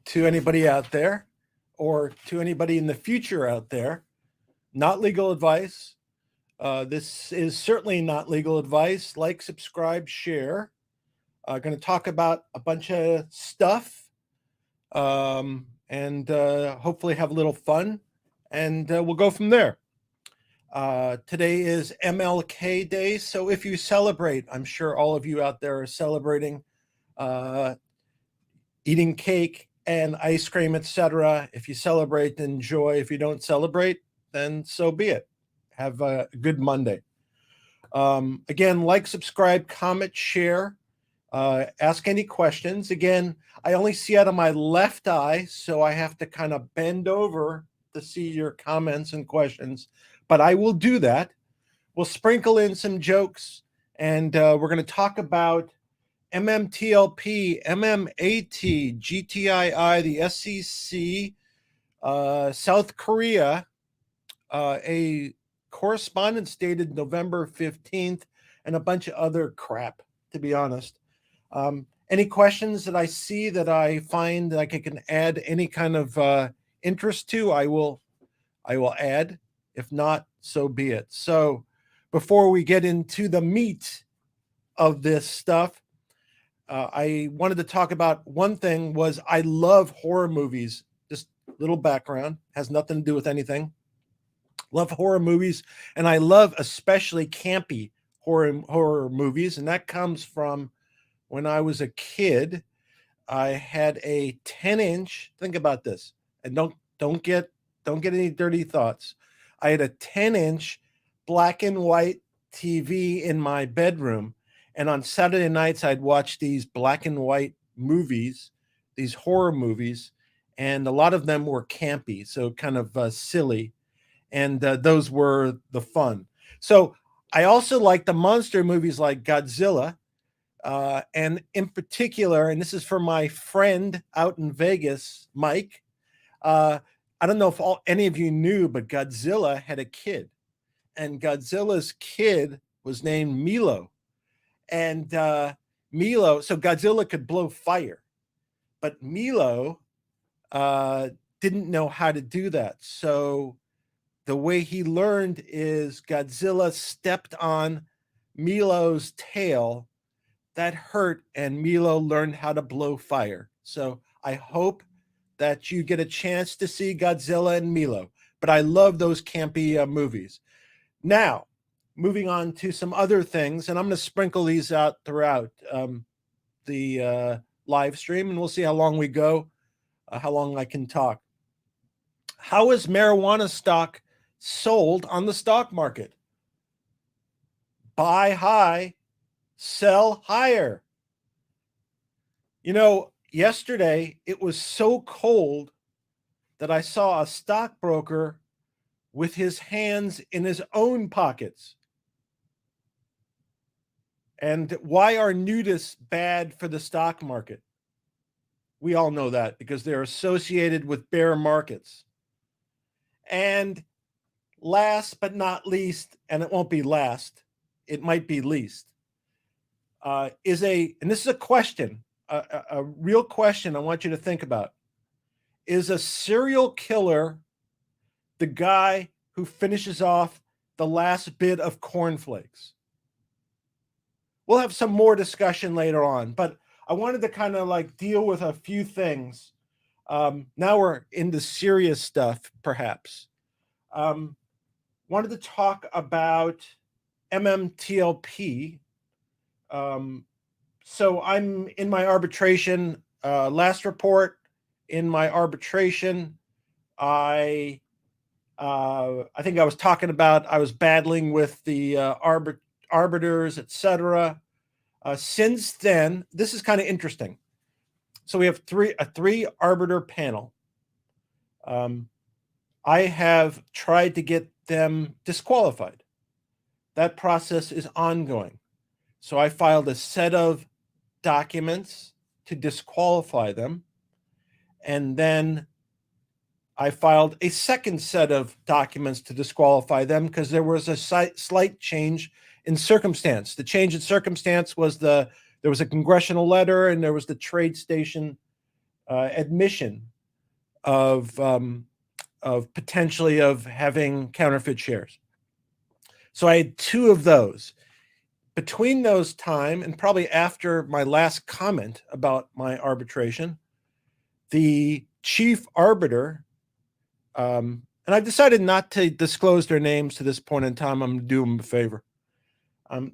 to anybody out there or to anybody in the future out there. Not legal advice. This is certainly not legal advice. Like, subscribe, share. Going to talk about a bunch of stuff and hopefully have a little fun. And we'll go from there. Today is MLK Day. So if you celebrate, I'm sure all of you out there are celebrating, eating cake and ice cream, etc. If you celebrate, enjoy. If you don't celebrate, then so be it. Have a good Monday. Again, like, subscribe, comment, share, ask any questions. Again, I only see out of my left eye, so I have to kind of bend over to see your comments and questions, but I will do that. We'll sprinkle in some jokes, and we're going to talk about MMTLP, MMAT, gtii, the SEC, South Korea, a correspondence dated November 15th, and a bunch of other crap, to be honest. Any questions that I see that I find that I can add any kind of interest to, I will add. If not, so be it. So before we get into the meat of this stuff, I wanted to talk about one thing. Was I love horror movies. Just little background, has nothing to do with anything. Love horror movies, and I love especially campy horror movies, and that comes from when I was a kid. I had a 10-inch. Think about this, and don't get any dirty thoughts. I had a 10-inch black and white TV in my bedroom, and on Saturday nights I'd watch these black and white movies, these horror movies, and a lot of them were campy, so kind of silly. And those were the fun. So I also like the monster movies like Godzilla, and in particular, and this is for my friend out in Vegas, Mike. I don't know if any of you knew, but Godzilla had a kid, and Godzilla's kid was named Milo. And Milo, so Godzilla could blow fire, but Milo didn't know how to do that. So the way he learned is Godzilla stepped on Milo's tail. That hurt, and Milo learned how to blow fire. So I hope that you get a chance to see Godzilla and Milo. But I love those campy movies. Now, moving on to some other things, and I'm going to sprinkle these out throughout the live stream, and we'll see how long we go, how long I can talk. How is marijuana stock sold on the stock market? Buy high, sell higher. You know, yesterday it was so cold that I saw a stockbroker with his hands in his own pockets. And why are nudists bad for the stock market? We all know that because they're associated with bear markets. And last but not least, and it won't be last, it might be least, and this is a question, a real question I want you to think about. Is a serial killer the guy who finishes off the last bit of cornflakes? We'll have some more discussion later on, but I wanted to kind of like deal with a few things. Now we're into serious stuff, perhaps. Wanted to talk about MMTLP. So I'm in my arbitration. Last report in my arbitration, I think I was talking about I was battling with the arbiters, etc. Since then, this is kind of interesting. So we have a three arbiter panel. I have tried to get them disqualified. That process is ongoing. So I filed a set of documents to disqualify them. And then I filed a second set of documents to disqualify them because there was a slight change in circumstance. The change in circumstance was there was a congressional letter, and there was the Tradestation admission of potentially of having counterfeit shares. So I had 2 of those. Between those time and probably after my last comment about my arbitration, the chief arbiter, and I've decided not to disclose their names to this point in time. I'm going to do them a favor.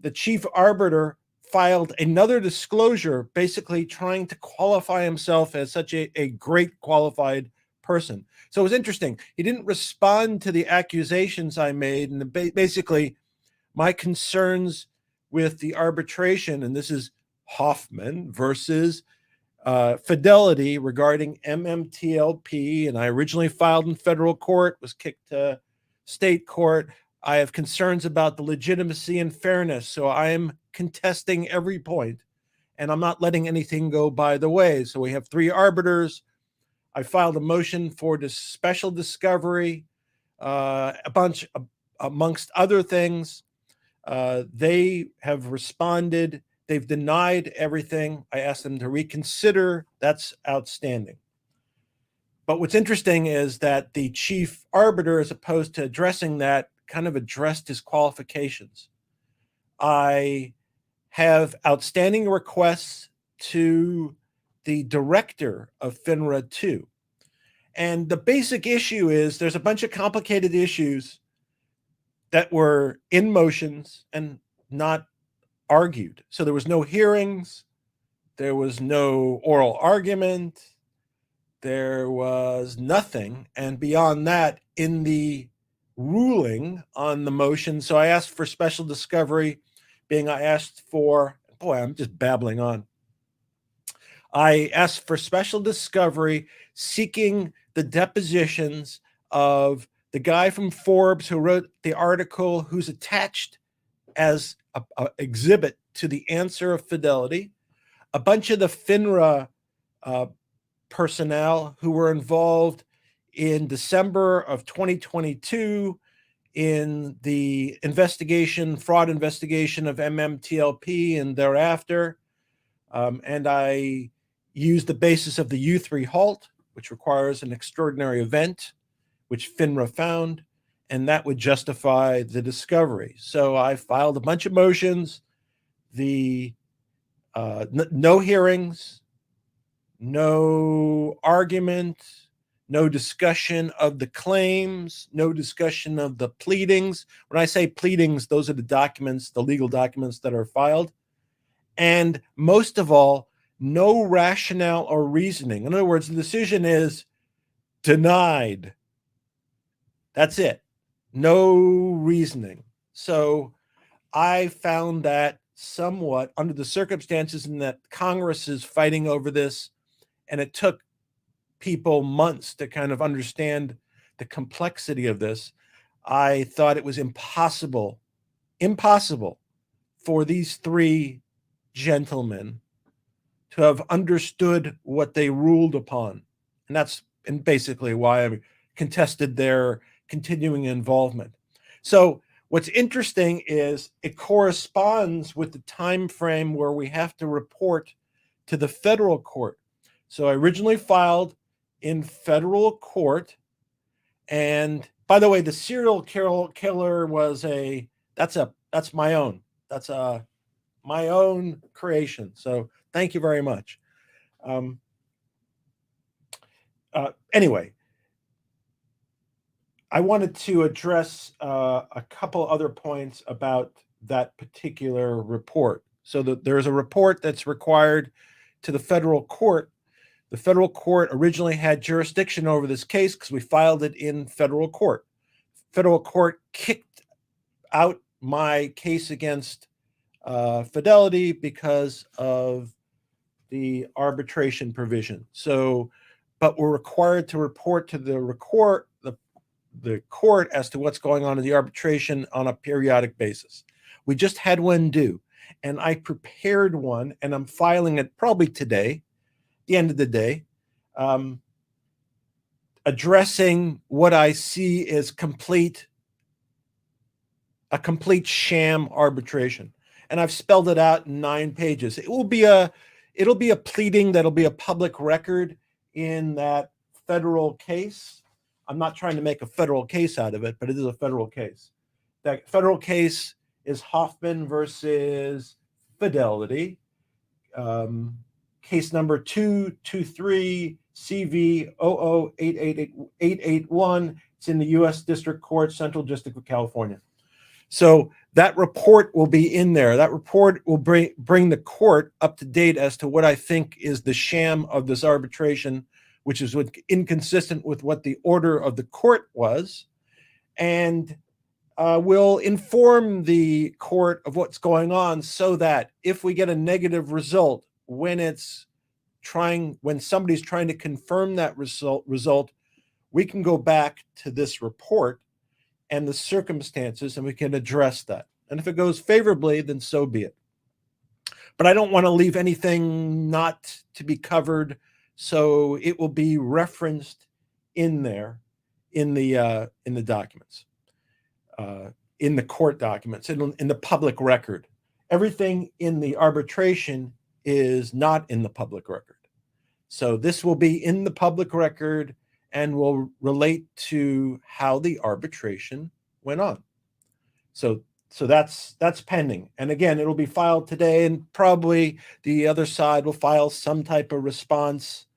The chief arbiter filed another disclosure, basically trying to qualify himself as such a great qualified person. So it was interesting. He didn't respond to the accusations I made, and basically my concerns with the arbitration, and this is Hoffman versus Fidelity regarding MMTLP, and I originally filed in federal court, was kicked to state court. I have concerns about the legitimacy and fairness, so I am contesting every point, and I'm not letting anything go by the way. So we have 3 arbiters. I filed a motion for this special discovery, amongst other things. They have responded. They've denied everything. I asked them to reconsider. That's outstanding. But what's interesting is that the chief arbiter, as opposed to addressing that, kind of addressed his qualifications. I have outstanding requests to the director of FINRA 2. And the basic issue is there's a bunch of complicated issues that were in motions and not argued. So there was no hearings, there was no oral argument, there was nothing. And beyond that, in the ruling on the motion, so I asked for special discovery, being I asked for, boy, I'm just babbling on. I asked for special discovery seeking the depositions of the guy from Forbes who wrote the article, who's attached as an exhibit to the answer of Fidelity, a bunch of the FINRA personnel who were involved in December of 2022 in the fraud investigation of MMTLP and thereafter. And I used the basis of the U3 halt, which requires an extraordinary event, which FINRA found, and that would justify the discovery. So I filed a bunch of motions, no hearings, no argument, no discussion of the claims, no discussion of the pleadings. When I say pleadings, those are the documents, the legal documents that are filed. And most of all, no rationale or reasoning. In other words, the decision is denied. That's it. No reasoning. So I found that somewhat, under the circumstances in that Congress is fighting over this, and it took people months to kind of understand the complexity of this, I thought it was impossible for these 3 gentlemen to have understood what they ruled upon. And that's basically why I contested their continuing involvement. So what's interesting is it corresponds with the time frame where we have to report to the federal court. So I originally filed in federal court, and by the way, the serial killer was that's my own. That's my own creation. So thank you very much. Anyway, I wanted to address a couple other points about that particular report. So there's a report that's required to the federal court. The federal court originally had jurisdiction over this case because we filed it in federal court. Federal court kicked out my case against Fidelity because of the arbitration provision. So, but we're required to report to the court as to what's going on in the arbitration on a periodic basis. We just had one due, and I prepared one, and I'm filing it probably today, the end of the day, addressing what I see as a complete sham arbitration. And I've spelled it out in 9 pages. It'll be a pleading that'll be a public record in that federal case. I'm not trying to make a federal case out of it, but it is a federal case. That federal case is Hoffman versus Fidelity, case number 223 CV 00881. It's in the U.S. District Court, Central District of California. So that report will be in there. That report will bring the court up to date as to what I think is the sham of this arbitration, which is inconsistent with what the order of the court was, and will inform the court of what's going on, so that if we get a negative result when somebody's trying to confirm that result, we can go back to this report and the circumstances, and we can address that. And if it goes favorably, then so be it. But I don't want to leave anything not to be covered, so it will be referenced in there in the documents, in the court documents, in the public record. Everything in the arbitration is not in the public record. So this will be in the public record and will relate to how the arbitration went on. So that's pending. And again, it'll be filed today, and probably the other side will file some type of response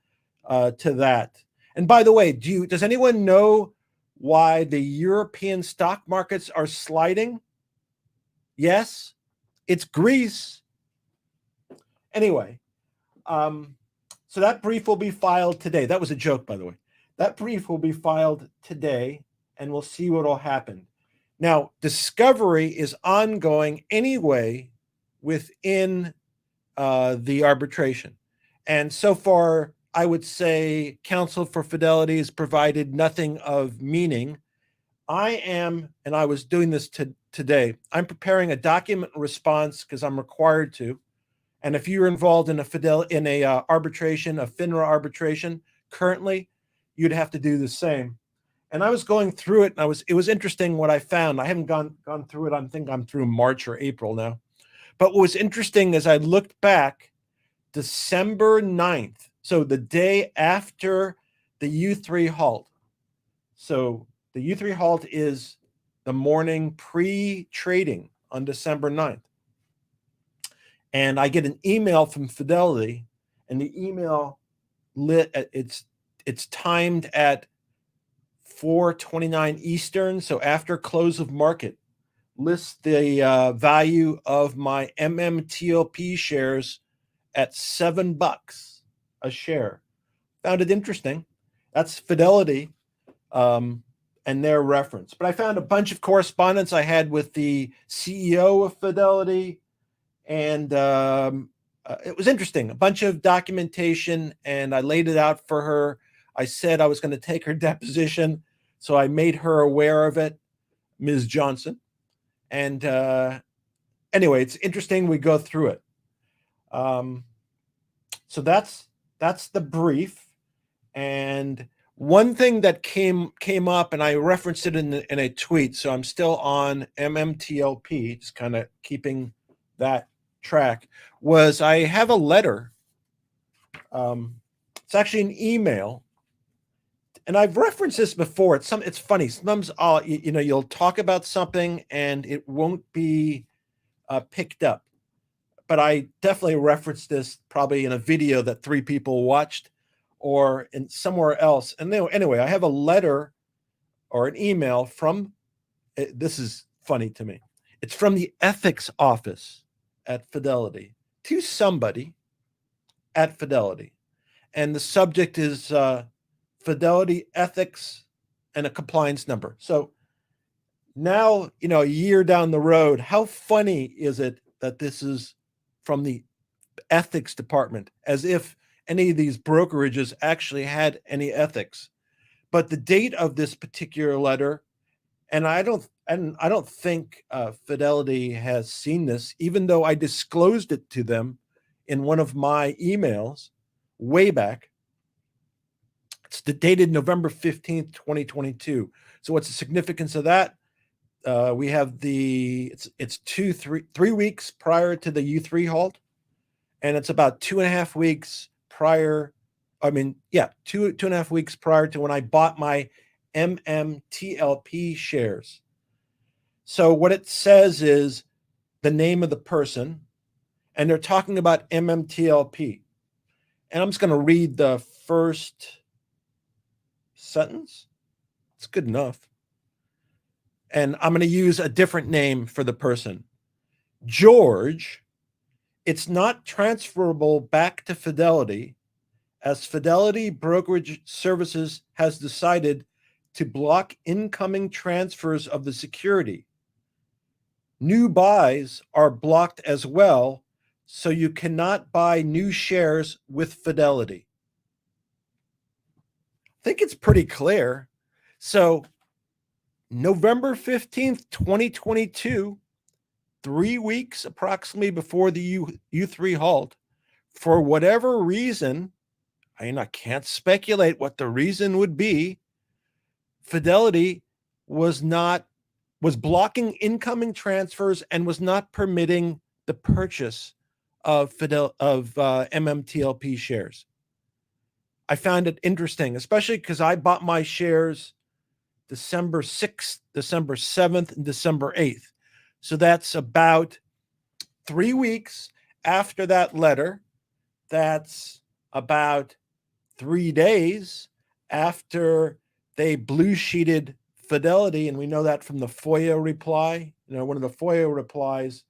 to that. And by the way, does anyone know why the European stock markets are sliding? Yes, it's Greece. Anyway, so that brief will be filed today. That was a joke, by the way. That brief will be filed today, and we'll see what will happen. Now, discovery is ongoing anyway within the arbitration. And so far, I would say counsel for Fidelity has provided nothing of meaning. And I was doing this today, I'm preparing a document response because I'm required to. And if you're involved in a arbitration, a FINRA arbitration currently, you'd have to do the same. And I was going through it, and it was interesting what I found. I haven't gone through it. I think I'm through March or April now. But what was interesting is I looked back December 9th, so the day after the U3 halt. So the U3 halt is the morning pre-trading on December 9th. And I get an email from Fidelity, and the email it's timed at 4:29 Eastern, so after close of market, lists the value of my MMTLP shares at $7 a share. Found it interesting. That's Fidelity and their reference. But I found a bunch of correspondence I had with the CEO of Fidelity, and it was interesting. A bunch of documentation, and I laid it out for her. I said I was going to take her deposition, so I made her aware of it, Ms. Johnson. And anyway, it's interesting. We go through it. So that's the brief. And one thing that came up, and I referenced it in a tweet, so I'm still on MMTLP, just kind of keeping that track, was I have a letter. It's actually an email. And I've referenced this before. It's funny. Sometimes you'll talk about something and it won't be picked up. But I definitely referenced this probably in a video that 3 people watched, or in somewhere else. And anyway, I have a letter or an email from. This is funny to me. It's from the ethics office at Fidelity to somebody at Fidelity, and the subject is Fidelity ethics and a compliance number. So now, a year down the road, how funny is it that this is from the ethics department, as if any of these brokerages actually had any ethics? But the date of this particular letter, and I don't think Fidelity has seen this, even though I disclosed it to them in one of my emails way back. It's dated November 15th, 2022. So what's the significance of that? We have it's 3 weeks prior to the U3 halt, and it's about 2.5 weeks prior I mean, yeah, 2.5 weeks prior to when I bought my MMTLP shares. So what it says is the name of the person, and they're talking about MMTLP. And I'm just going to read the first sentence. It's good enough. And I'm going to use a different name for the person. George, it's not transferable back to Fidelity, as Fidelity Brokerage Services has decided to block incoming transfers of the security. New buys are blocked as well, so you cannot buy new shares with Fidelity. I think it's pretty clear. So November 15th, 2022, 3 weeks approximately before the U3 halt, for whatever reason, I can't speculate what the reason would be, Fidelity was blocking incoming transfers and was not permitting the purchase of MMTLP shares. I found it interesting, especially because I bought my shares December 6th, December 7th, and December 8th. So that's about 3 weeks after that letter. That's about 3 days after they blue sheeted Fidelity. And we know that from the FOIA reply. One of the FOIA replies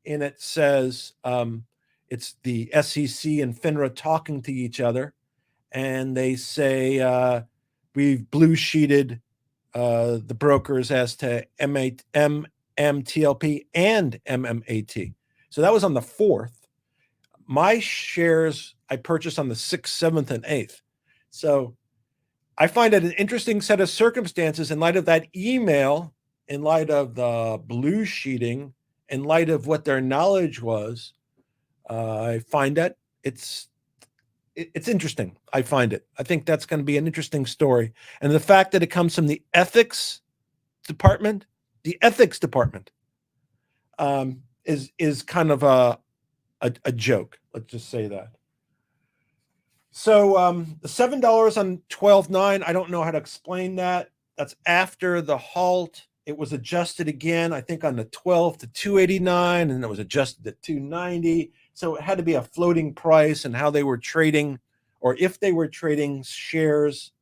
in it says it's the SEC and FINRA talking to each other. And they say, we've blue sheeted the brokers as to MMTLP and MMAT. So that was on the 4th. My shares I purchased on the 6th, 7th, and 8th. So I find it an interesting set of circumstances in light of that email, in light of the blue sheeting, in light of what their knowledge was. I find that it's interesting. I find it. I think that's going to be an interesting story. And the fact that it comes from the ethics department is kind of a joke. Let's just say that. So the $7 on 12.9, I don't know how to explain that. That's after the halt. It was adjusted again, I think, on the 12th to 289, and it was adjusted to 290. So it had to be a floating price, and how they were trading, or if they were trading shares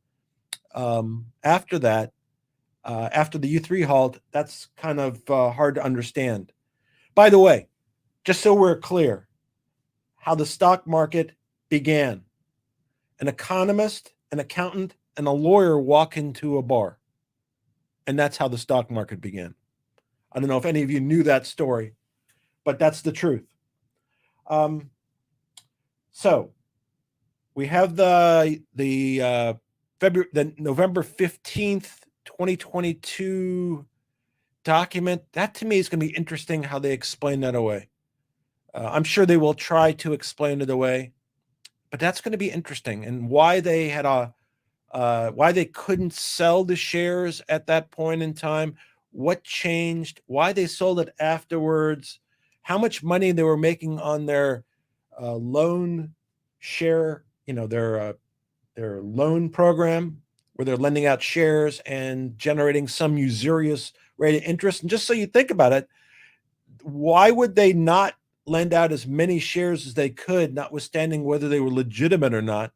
after that, after the U3 halt, that's kind of hard to understand. By the way, just so we're clear, how the stock market began. An economist, an accountant, and a lawyer walk into a bar. And that's how the stock market began. I don't know if any of you knew that story, but that's the truth. So we have the November 15th, 2022 document. That to me is going to be interesting how they explain that away. I'm sure they will try to explain it away, but that's going to be interesting, and why they had why they couldn't sell the shares at that point in time, what changed, why they sold it afterwards, how much money they were making on their loan share, their loan program where they're lending out shares and generating some usurious rate of interest. And just so you think about it, why would they not lend out as many shares as they could, notwithstanding whether they were legitimate or not?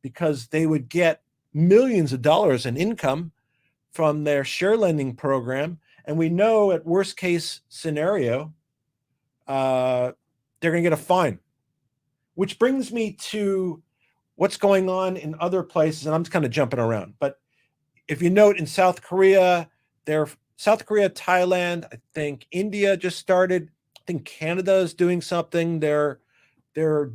Because they would get millions of dollars in income from their share lending program. And we know at worst case scenario, they're going to get a fine, which brings me to what's going on in other places. And I'm just kind of jumping around. But if you note, in South Korea, Thailand, I think India just started. I think Canada is doing something. They're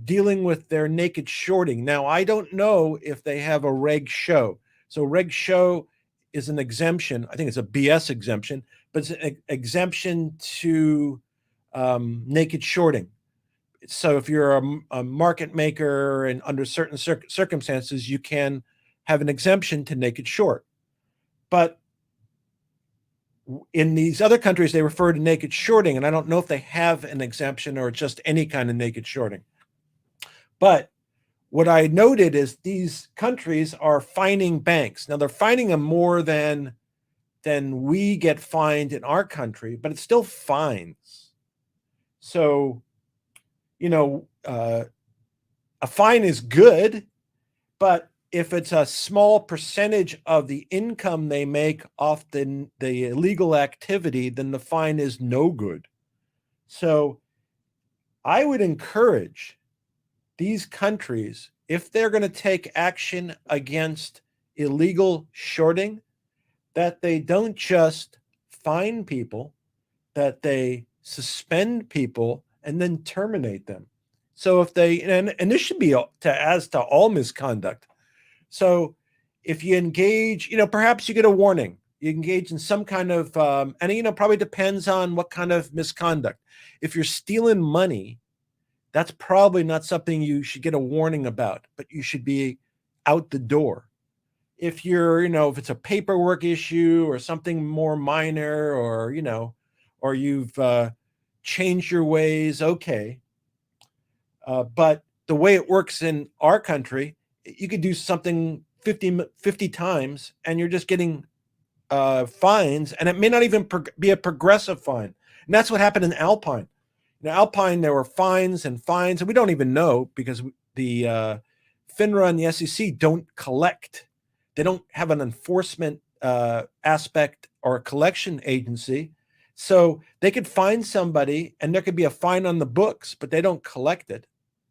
dealing with their naked shorting. Now, I don't know if they have a reg show. So reg show is an exemption. I think it's a BS exemption, but it's an exemption to naked shorting. So if you're a market maker and under certain circumstances, you can have an exemption to naked short. But in these other countries, they refer to naked shorting, and I don't know if they have an exemption or just any kind of naked shorting. But what I noted is these countries are fining banks. Now they're fining them more than we get fined in our country, but it's still fines. So, a fine is good, but if it's a small percentage of the income they make off the illegal activity, then the fine is no good. So I would encourage these countries, if they're going to take action against illegal shorting, that they don't just fine people, that they suspend people and then terminate them. So if they, and this should be as to all misconduct. So if you engage, perhaps you get a warning. You engage in some kind of, and probably depends on what kind of misconduct. If you're stealing money, that's probably not something you should get a warning about, but you should be out the door. If you're, if it's a paperwork issue or something more minor, or, or you've changed your ways, okay. But the way it works in our country, you could do something 50 times and you're just getting fines, and it may not even be a progressive fine. And that's what happened in Alpine. Alpine, there were fines, and we don't even know, because the FINRA and the SEC don't collect. They don't have an enforcement aspect or a collection agency. So they could fine somebody and there could be a fine on the books, but they don't collect it.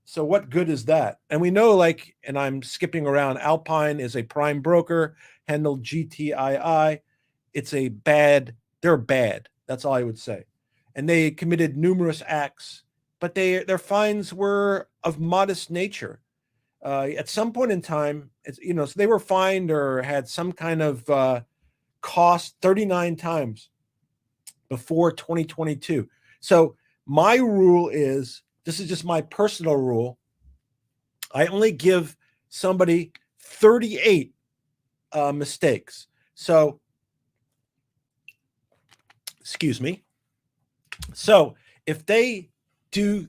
So what good is that? And we know, and I'm skipping around, Alpine is a prime broker, handled gtii. They're bad. That's all I would say. And they committed numerous acts, but their fines were of modest nature. At some point in time, so they were fined or had some kind of cost 39 times before 2022. So my rule is, this is just my personal rule, I only give somebody 38 mistakes. So, excuse me. So if they do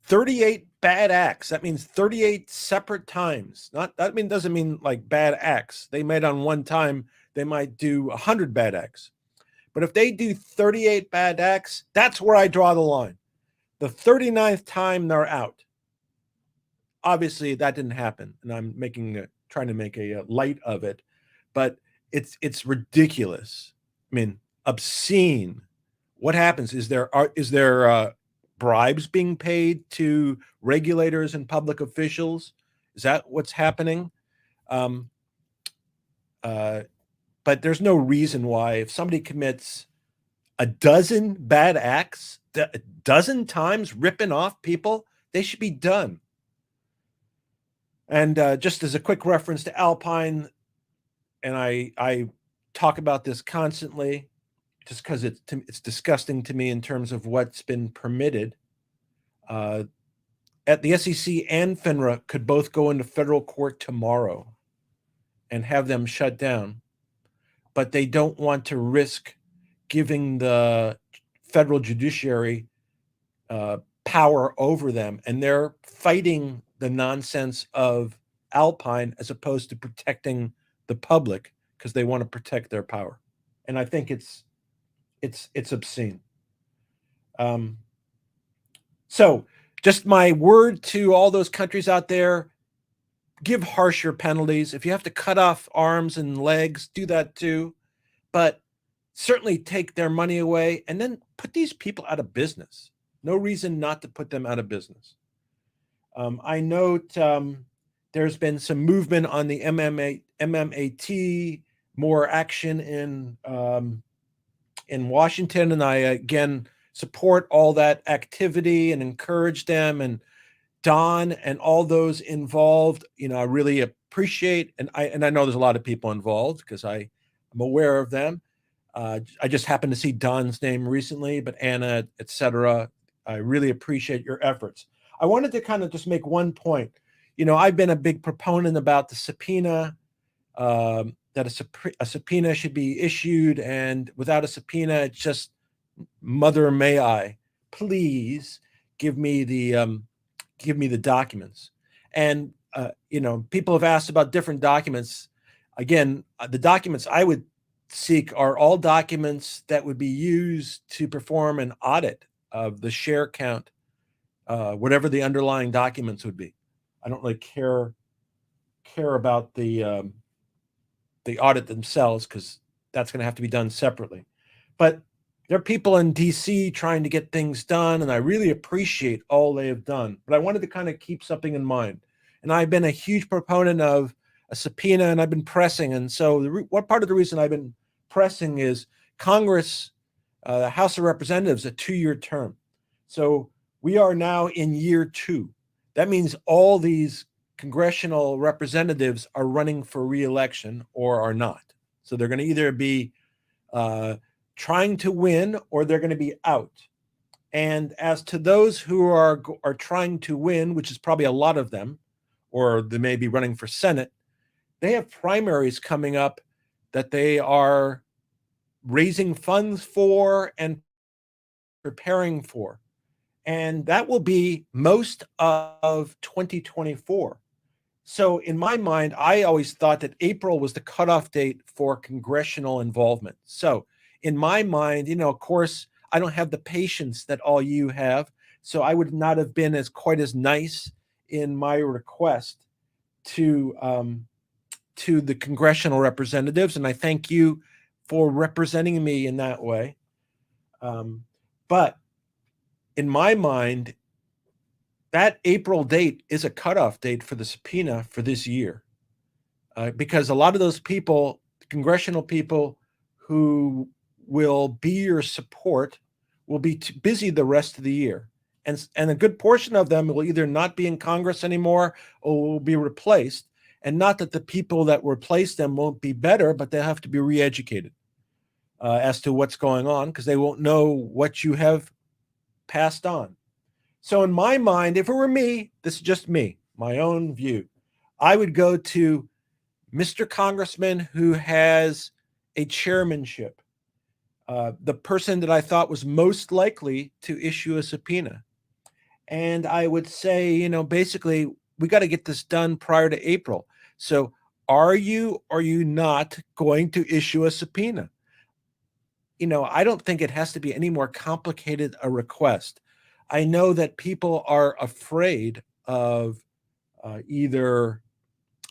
38 bad acts, that means 38 separate times. Doesn't mean like bad acts. They might on one time, they might do 100 bad acts. But if they do 38 bad acts, that's where I draw the line. The 39th time they're out. Obviously that didn't happen, and I'm trying to make a light of it, but it's ridiculous. I mean, obscene. What happens? Is there bribes being paid to regulators and public officials? Is that what's happening? But there's no reason why, if somebody commits a dozen bad acts, a dozen times ripping off people, they should be done. And just as a quick reference to Alpine, and I talk about this constantly, just because it's disgusting to me in terms of what's been permitted. At the SEC and FINRA could both go into federal court tomorrow and have them shut down, but they don't want to risk giving the federal judiciary power over them, and they're fighting the nonsense of Alpine as opposed to protecting the public, because they want to protect their power. And I think it's obscene. So just my word to all those countries out there, give harsher penalties. If you have to cut off arms and legs, do that too. But certainly take their money away, and then put these people out of business. No reason not to put them out of business. I note there's been some movement on the MMAT, more action in Washington, and I again support all that activity and encourage them. And Don and all those involved, I really appreciate, and I know there's a lot of people involved because I'm aware of them. I just happened to see Don's name recently, but Anna, etc. I really appreciate your efforts. I wanted to kind of just make one point. I've been a big proponent about the subpoena, that a subpoena should be issued, and without a subpoena, it's just, mother may I please give me the documents. And people have asked about different documents. Again, the documents I would seek are all documents that would be used to perform an audit of the share count, whatever the underlying documents would be. I don't really care about the audit themselves, because that's going to have to be done separately. But there are people in DC trying to get things done, and I really appreciate all they have done. But I wanted to kind of keep something in mind. And I've been a huge proponent of a subpoena, and I've been pressing. And so what part of the reason I've been pressing is Congress, the House of Representatives, a 2-year term. So we are now in year 2. That means all these congressional representatives are running for re-election or are not. So they're going to either be trying to win, or they're going to be out. And as to those who are trying to win, which is probably a lot of them, or they may be running for Senate, they have primaries coming up that they are raising funds for and preparing for. And that will be most of 2024. So in my mind, I always thought that April was the cutoff date for congressional involvement. So in my mind, of course, I don't have the patience that all you have. So I would not have been quite as nice in my request to the congressional representatives. And I thank you for representing me in that way. But in my mind, that April date is a cutoff date for the subpoena for this year, because a lot of those people, congressional people who will be your support, will be too busy the rest of the year. And a good portion of them will either not be in Congress anymore or will be replaced. And not that the people that replace them won't be better, but they'll have to be re-educated as to what's going on, because they won't know what you have passed on. So in my mind, if it were me, this is just me, my own view, I would go to Mr. Congressman who has a chairmanship, the person that I thought was most likely to issue a subpoena. And I would say, basically, we got to get this done prior to April. So are you not going to issue a subpoena? I don't think it has to be any more complicated a request. I know that people are afraid of either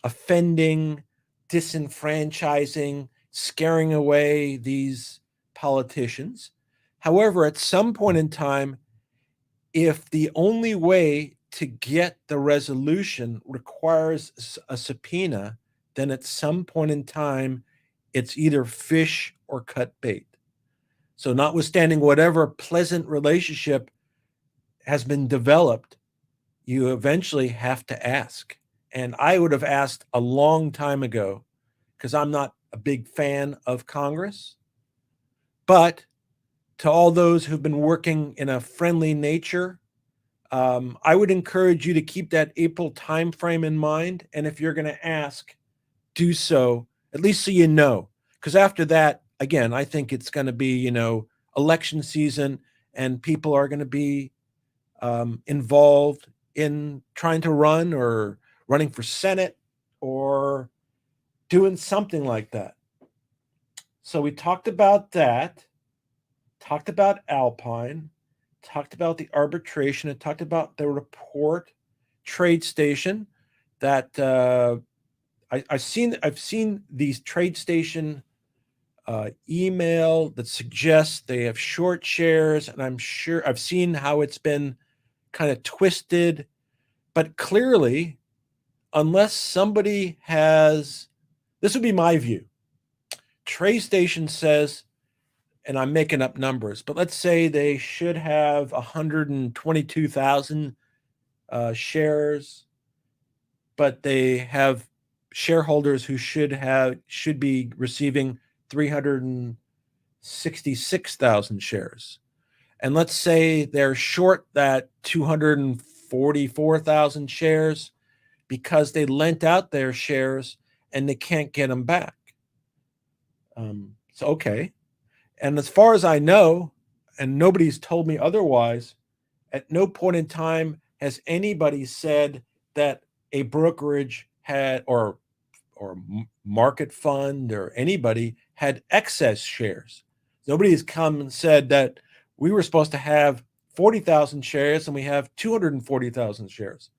offending, disenfranchising, scaring away these politicians. However, at some point in time, if the only way to get the resolution requires a subpoena, then at some point in time, it's either fish or cut bait. So notwithstanding whatever pleasant relationship has been developed, you eventually have to ask. And I would have asked a long time ago, because I'm not a big fan of Congress. But to all those who've been working in a friendly nature, I would encourage you to keep that April timeframe in mind. And if you're going to ask, do so, at least so you know. Because after that, again, I think it's going to be, election season, and people are going to be involved in trying to run or running for Senate or doing something like that. So we talked about that, talked about Alpine, talked about the arbitration, and talked about the report, Tradestation, that I've seen these Tradestation email that suggests they have short shares, and I'm sure I've seen how it's been kind of twisted, but clearly, unless somebody has, this would be my view. Tradestation says, and I'm making up numbers, but let's say they should have 122,000 shares, but they have shareholders who should be receiving 366,000 shares. And let's say they're short that 244,000 shares because they lent out their shares and they can't get them back. So, okay. And as far as I know, and nobody's told me otherwise, at no point in time has anybody said that a brokerage had, or market fund or anybody had excess shares. Nobody has come and said that we were supposed to have 40,000 shares and we have 240,000 shares.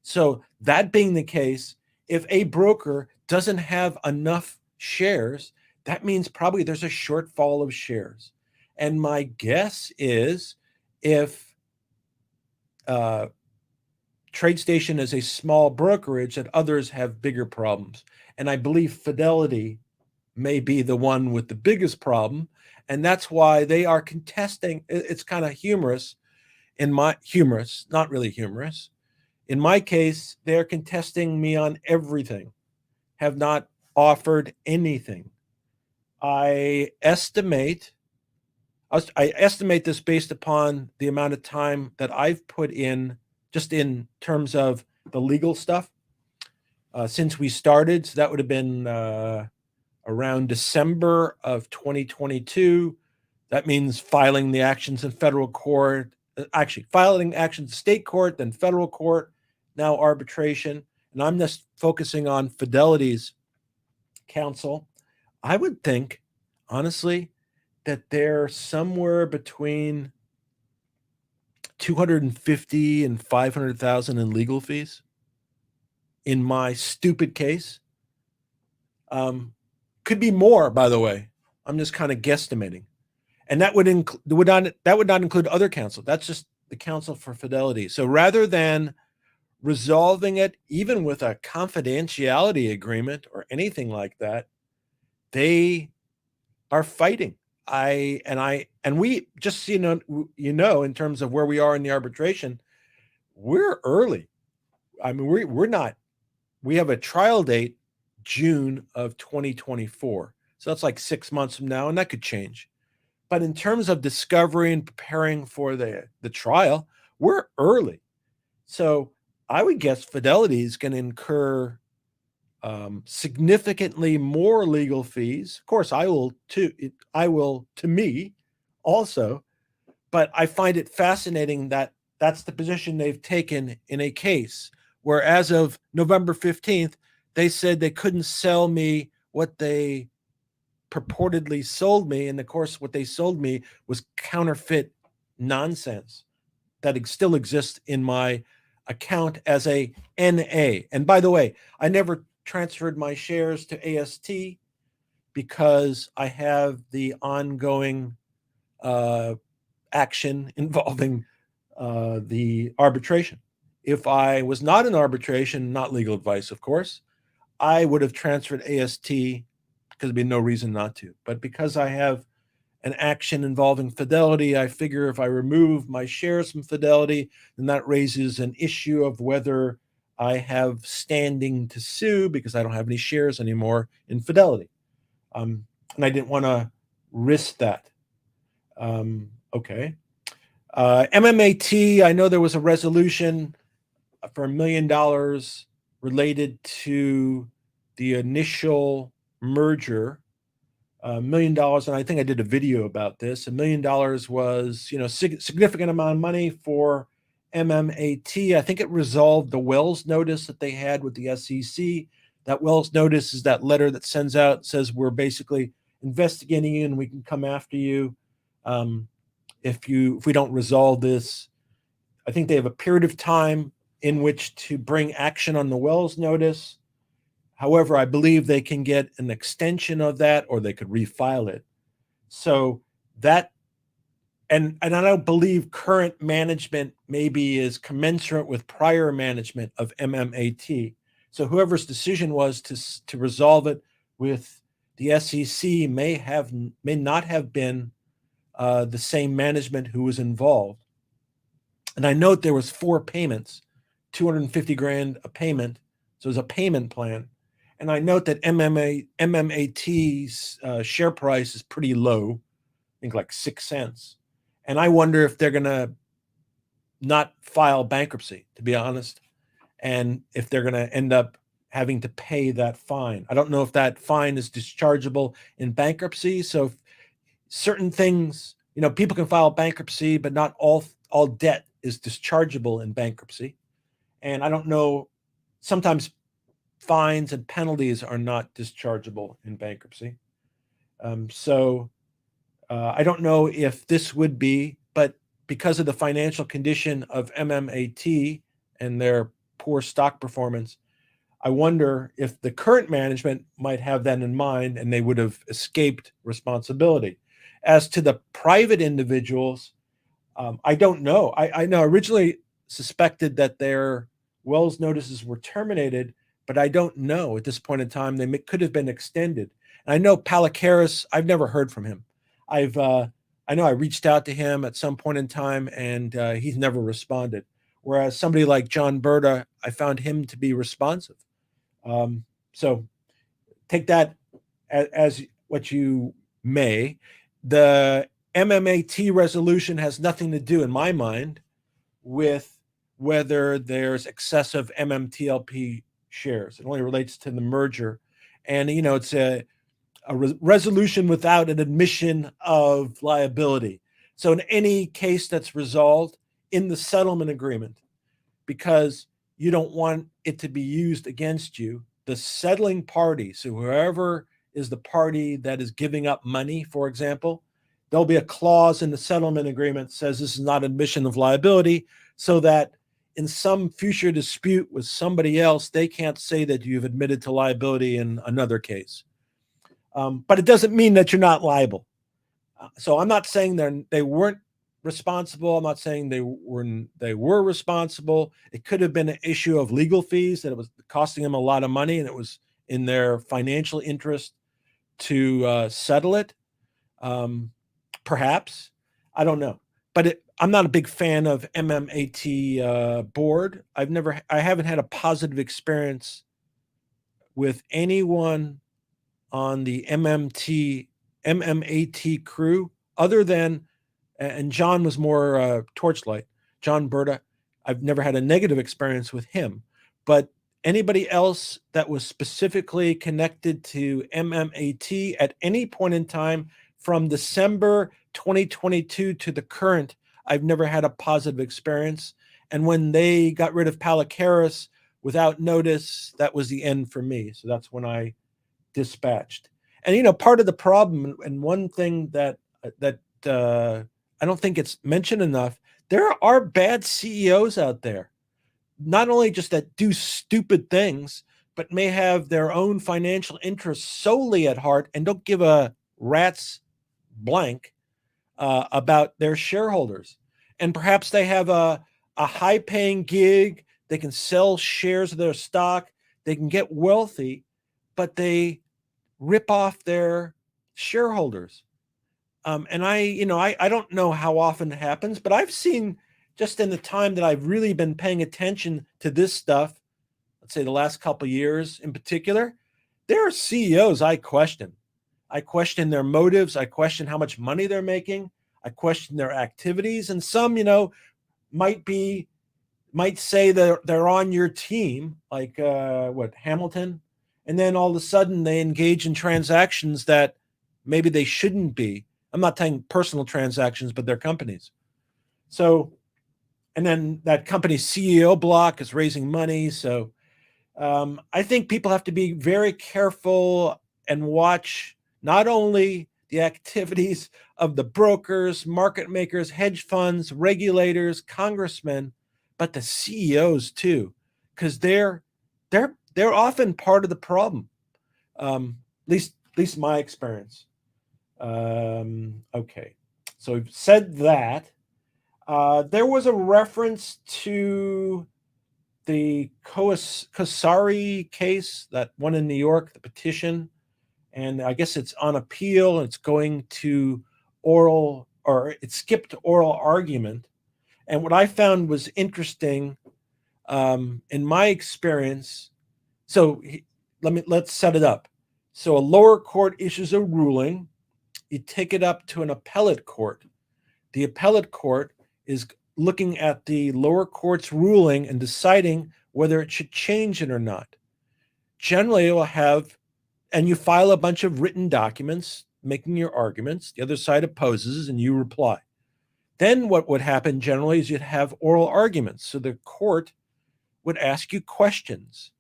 So that being the case, if a broker doesn't have enough shares, that means probably there's a shortfall of shares. And my guess is if Tradestation is a small brokerage, that others have bigger problems. And I believe Fidelity may be the one with the biggest problem. And that's why they are contesting. It's kind of humorous, not really humorous. In my case, they're contesting me on everything, have not offered anything. I estimate this based upon the amount of time that I've put in, just in terms of the legal stuff, since we started. So that would have been around December of 2022. That means filing the actions in federal court, filing actions in state court, then federal court, now arbitration. And I'm just focusing on Fidelity's counsel. I would think, honestly, that they're somewhere between 250 and 500,000 in legal fees in my stupid case. Could be more, by the way. I'm just kind of guesstimating. And that would not include other counsel. That's just the counsel for Fidelity. So rather than resolving it, even with a confidentiality agreement or anything like that, they are fighting. And we just, in terms of where we are in the arbitration, we're early. I mean, we're not. We have a trial date June of 2024. So that's like 6 months from now, and that could change. But in terms of discovery and preparing for the trial, we're early. So I would guess Fidelity is going to incur significantly more legal fees. Of course, I will to me also, but I find it fascinating that that's the position they've taken in a case where, as of November 15th, they said they couldn't sell me what they purportedly sold me. And of course, what they sold me was counterfeit nonsense that still exists in my account as a NA. And by the way, I never transferred my shares to AST because I have the ongoing action involving the arbitration. If I was not in arbitration, not legal advice, of course, I would have transferred AST because there'd be no reason not to. But because I have an action involving Fidelity, I figure if I remove my shares from Fidelity, then that raises an issue of whether I have standing to sue because I don't have any shares anymore in Fidelity. And I didn't want to risk that. Okay. MMAT, I know there was a resolution for $1 million related to the initial merger. $1 million, and I think I did a video about this. $1 million was, significant amount of money for MMAT. I think it resolved the Wells notice that they had with the SEC. That Wells notice is that letter that sends out, says we're basically investigating you and we can come after you if we don't resolve this. I think they have a period of time in which to bring action on the Wells notice. However, I believe they can get an extension of that, or they could refile it. So that, and I don't believe current management maybe is commensurate with prior management of MMAT. So whoever's decision was to resolve it with the SEC may not have been the same management who was involved. And I note there was 4 payments, $250,000 a payment. So it was a payment plan. And I note that MMAT's share price is pretty low, I think like 6 cents. And I wonder if they're going to not file bankruptcy, to be honest, and if they're going to end up having to pay that fine. I don't know if that fine is dischargeable in bankruptcy. So certain things, people can file bankruptcy, but not all debt is dischargeable in bankruptcy. And I don't know sometimes fines and penalties are not dischargeable in bankruptcy. So I don't know if this would be, but because of the financial condition of MMAT and their poor stock performance, I wonder if the current management might have that in mind and they would have escaped responsibility. As to the private individuals, I don't know. I know originally suspected that their Wells notices were terminated, but I don't know at this point in time. They could have been extended. And I know Palikaris, I've never heard from him. I know I reached out to him at some point in time, and he's never responded. Whereas somebody like John Berta, I found him to be responsive. So take that as what you may. The MMAT resolution has nothing to do, in my mind, with whether there's excessive MMTLP shares. It only relates to the merger. And, it's a resolution without an admission of liability. So in any case that's resolved in the settlement agreement, because you don't want it to be used against you, the settling party, so whoever is the party that is giving up money, for example, there'll be a clause in the settlement agreement that says this is not admission of liability, so that in some future dispute with somebody else, they can't say that you've admitted to liability in another case. But it doesn't mean that you're not liable. So I'm not saying they weren't responsible. I'm not saying they were responsible. It could have been an issue of legal fees, that it was costing them a lot of money and it was in their financial interest to settle it. Perhaps. I don't know. But I'm not a big fan of MMAT board. I haven't had a positive experience with anyone on the MMAT crew other than, and John was more Torchlight, John Berta. I've never had a negative experience with him, but anybody else that was specifically connected to MMAT at any point in time from December 2022 to the current, I've never had a positive experience. And when they got rid of Palikaris without notice, that was the end for me. So that's when I dispatched. And part of the problem, and one thing that I don't think it's mentioned enough, there are bad CEOs out there, not only just that do stupid things, but may have their own financial interests solely at heart and don't give a rat's blank about their shareholders. And perhaps they have a high-paying gig, they can sell shares of their stock, they can get wealthy, but they rip off their shareholders. And I don't know how often it happens, but I've seen, just in the time that I've really been paying attention to this stuff, let's say the last couple of years in particular, there are CEOs I question. I question their motives. I question how much money they're making. I question their activities. And some, might say that they're on your team, like Hamilton, and then all of a sudden they engage in transactions that maybe they shouldn't be. I'm not saying personal transactions, but their companies. So, and then that company's CEO block is raising money. So I think people have to be very careful and watch not only the activities of the brokers, market makers, hedge funds, regulators, congressmen, but the CEOs too, because they're often part of the problem. At least my experience. Okay, so we've said that. There was a reference to the CoKasari case, that one in New York, the petition, and I guess it's on appeal. It's going to oral, or it skipped oral argument. And what I found was interesting, in my experience. So let's set it up. So a lower court issues a ruling. You take it up to an appellate court. The appellate court is looking at the lower court's ruling and deciding whether it should change it or not. Generally, it will have, and you file a bunch of written documents making your arguments. The other side opposes and you reply. Then what would happen generally is you'd have oral arguments. So the court would ask you questions.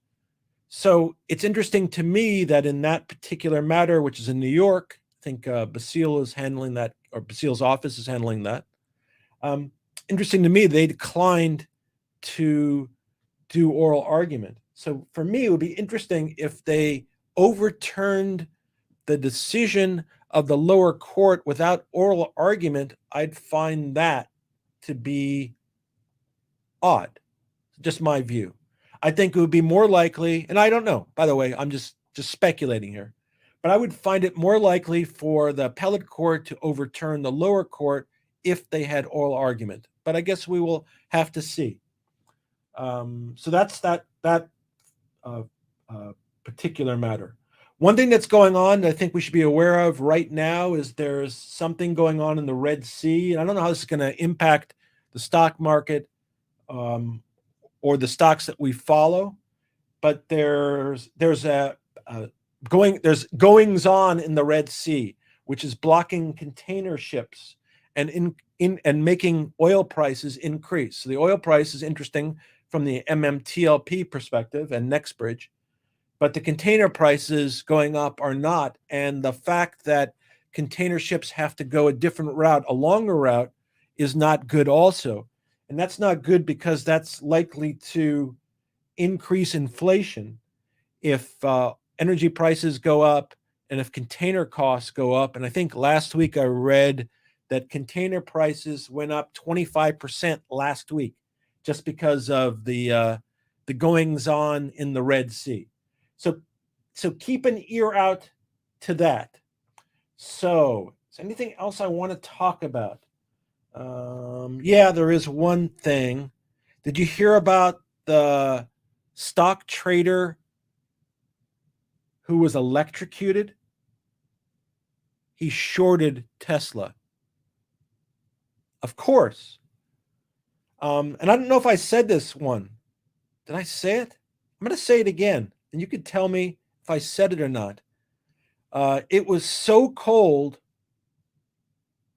So it's interesting to me that in that particular matter, which is in New York, I think Basile is handling that, or Basile's office is handling that. Interesting to me, they declined to do oral argument. So for me, it would be interesting if they overturned the decision of the lower court without oral argument. I'd find that to be odd. Just my view. I think it would be more likely, and I don't know, by the way, I'm just speculating here, but I would find it more likely for the appellate court to overturn the lower court if they had oral argument. But I guess we will have to see. So that's that particular matter. One thing that's going on that I think we should be aware of right now is there's something going on in the Red Sea. And I don't know how this is going to impact the stock market or the stocks that we follow, but there's goings on in the Red Sea, which is blocking container ships and making oil prices increase. So the oil price is interesting from the MMTLP perspective and Nextbridge, but the container prices going up are not. And the fact that container ships have to go a different route, a longer route, is not good also. And that's not good because that's likely to increase inflation if energy prices go up and if container costs go up. And I think last week I read that container prices went up 25% last week just because of the goings on in the Red Sea. So keep an ear out to that. So is there anything else I want to talk about? Yeah, there is one thing. Did you hear about the stock trader who was electrocuted? He shorted Tesla. Of course. And I don't know if I said this one. Did I say it? I'm going to say it again, and you could tell me if I said it or not. It was so cold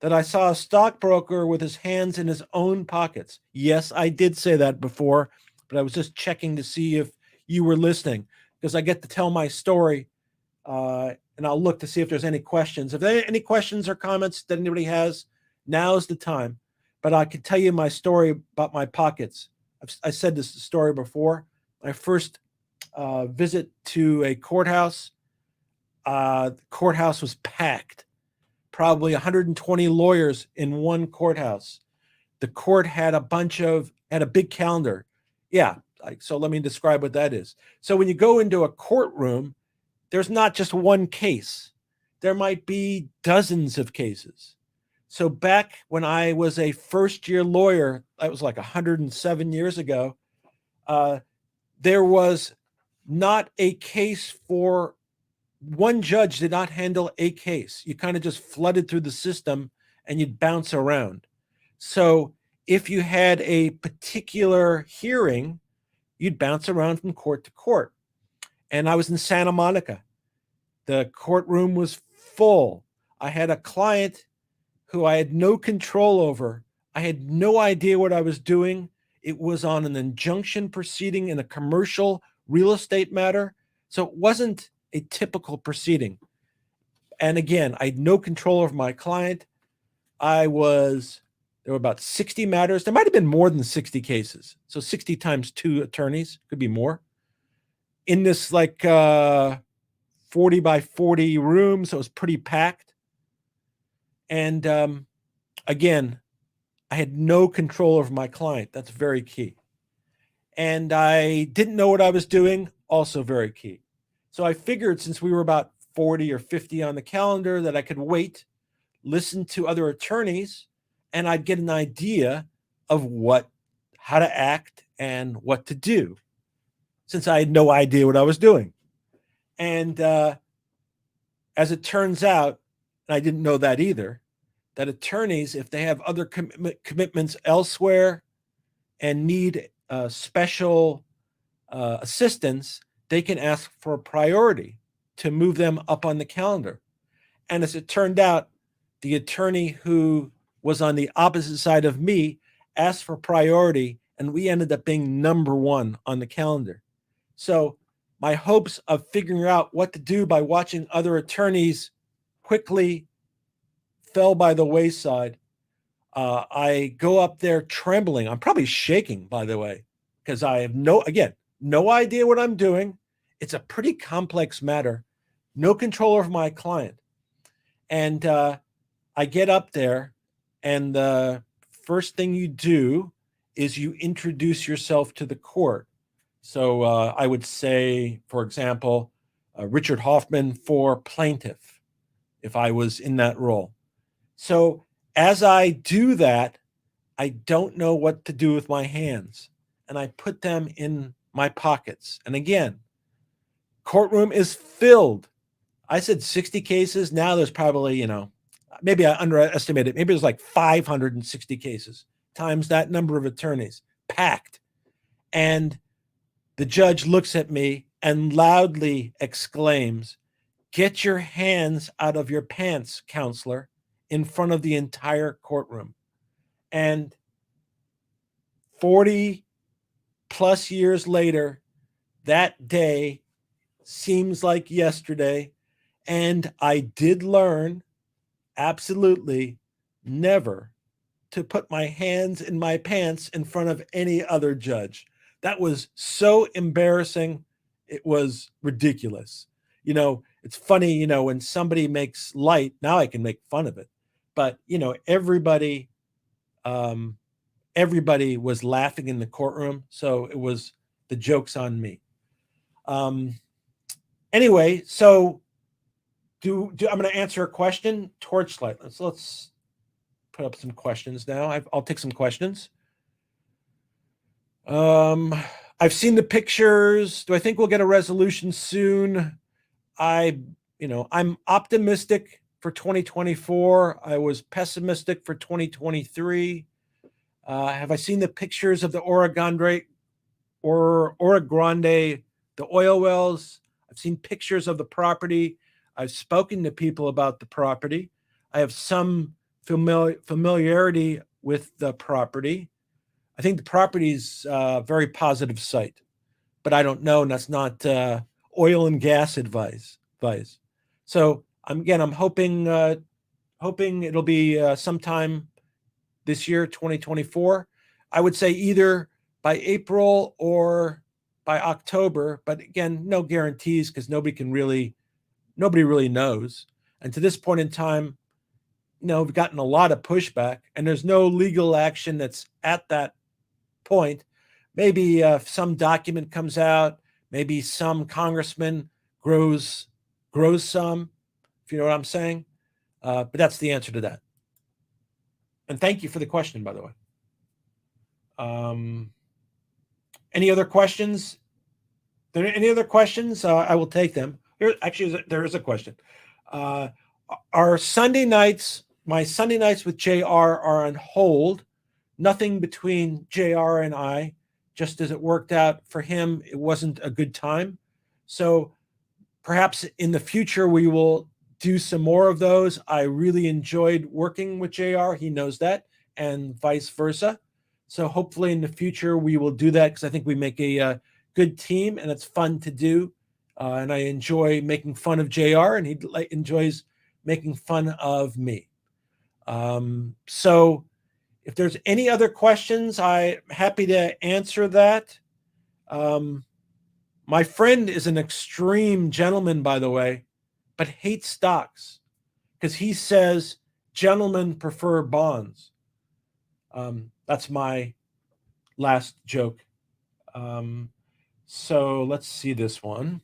that I saw a stockbroker with his hands in his own pockets. Yes, I did say that before, but I was just checking to see if you were listening, because I get to tell my story, and I'll look to see if there's any questions. If there are any questions or comments that anybody has, now's the time. But I can tell you my story about my pockets. I said this story before. My first visit to a courthouse, the courthouse was packed. Probably 120 lawyers in one courthouse. The court had a big calendar. Yeah, so let me describe what that is. So when you go into a courtroom, there's not just one case. There might be dozens of cases. So back when I was a first-year lawyer, that was like 107 years ago, there was not a case for one judge did not handle a case. You kind of just flooded through the system and you'd bounce around. So if you had a particular hearing, you'd bounce around from court to court. And I was in Santa Monica. The courtroom was full. I had a client who I had no control over. I had no idea what I was doing. It was on an injunction proceeding in a commercial real estate matter. So it wasn't a typical proceeding. And again, I had no control over my client. There were about 60 matters. There might have been more than 60 cases. So 60 times 2 attorneys, could be more. In this like 40 by 40 room, so it was pretty packed. And again, I had no control over my client. That's very key. And I didn't know what I was doing, also very key. So I figured since we were about 40 or 50 on the calendar that I could wait, listen to other attorneys, and I'd get an idea of how to act and what to do, since I had no idea what I was doing. And as it turns out, and I didn't know that either, that attorneys, if they have other commitments elsewhere and need special assistance, they can ask for a priority to move them up on the calendar. And as it turned out, the attorney who was on the opposite side of me asked for priority, and we ended up being #1 on the calendar. So my hopes of figuring out what to do by watching other attorneys quickly fell by the wayside. I go up there trembling. I'm probably shaking, by the way, because I have no idea what I'm doing. It's a pretty complex matter. No control over my client. And I get up there, and the first thing you do is you introduce yourself to the court. So I would say, for example, Richard Hoffman for plaintiff, if I was in that role. So as I do that, I don't know what to do with my hands, and I put them in my pockets. And again, courtroom is filled. I said 60 cases. Now there's probably, maybe I underestimated. Maybe there's like 560 cases times that number of attorneys, packed. And the judge looks at me and loudly exclaims, "Get your hands out of your pants, counselor," in front of the entire courtroom. And 40 plus years later, that day seems like yesterday. And I did learn absolutely never to put my hands in my pants in front of any other judge. That was so embarrassing. It was ridiculous. It's funny, when somebody makes light, now I can make fun of it. But, everybody was laughing in the courtroom. So it was the joke's on me. Anyway, so I'm going to answer a question. Torchlight. Let's put up some questions now. I'll take some questions. I've seen the pictures. Do I think we'll get a resolution soon? I'm optimistic for 2024. I was pessimistic for 2023. Have I seen the pictures of the Evergrande, the oil wells? I've seen pictures of the property. I've spoken to people about the property. I have some familiarity with the property. I think the property is a very positive site, but I don't know, and that's not oil and gas advice. So I'm hoping it'll be sometime this year, 2024. I would say either by April or by October, but again, no guarantees because nobody really knows. And to this point in time, we've gotten a lot of pushback, and there's no legal action that's at that point. Maybe some document comes out, maybe some congressman grows some, if you know what I'm saying. But that's the answer to that. And thank you for the question, by the way. Any other questions? Any other questions? I will take them. There is a question. Our Sunday nights, my Sunday nights with JR are on hold. Nothing between JR and I, just as it worked out for him, it wasn't a good time. So perhaps in the future, we will do some more of those. I really enjoyed working with JR. He knows that, and vice versa. So hopefully in the future, we will do that because I think we make a good team and it's fun to do. And I enjoy making fun of JR, and he enjoys making fun of me. So if there's any other questions, I'm happy to answer that. My friend is an extreme gentleman, by the way, but hates stocks because he says gentlemen prefer bonds. That's my last joke. So let's see this one.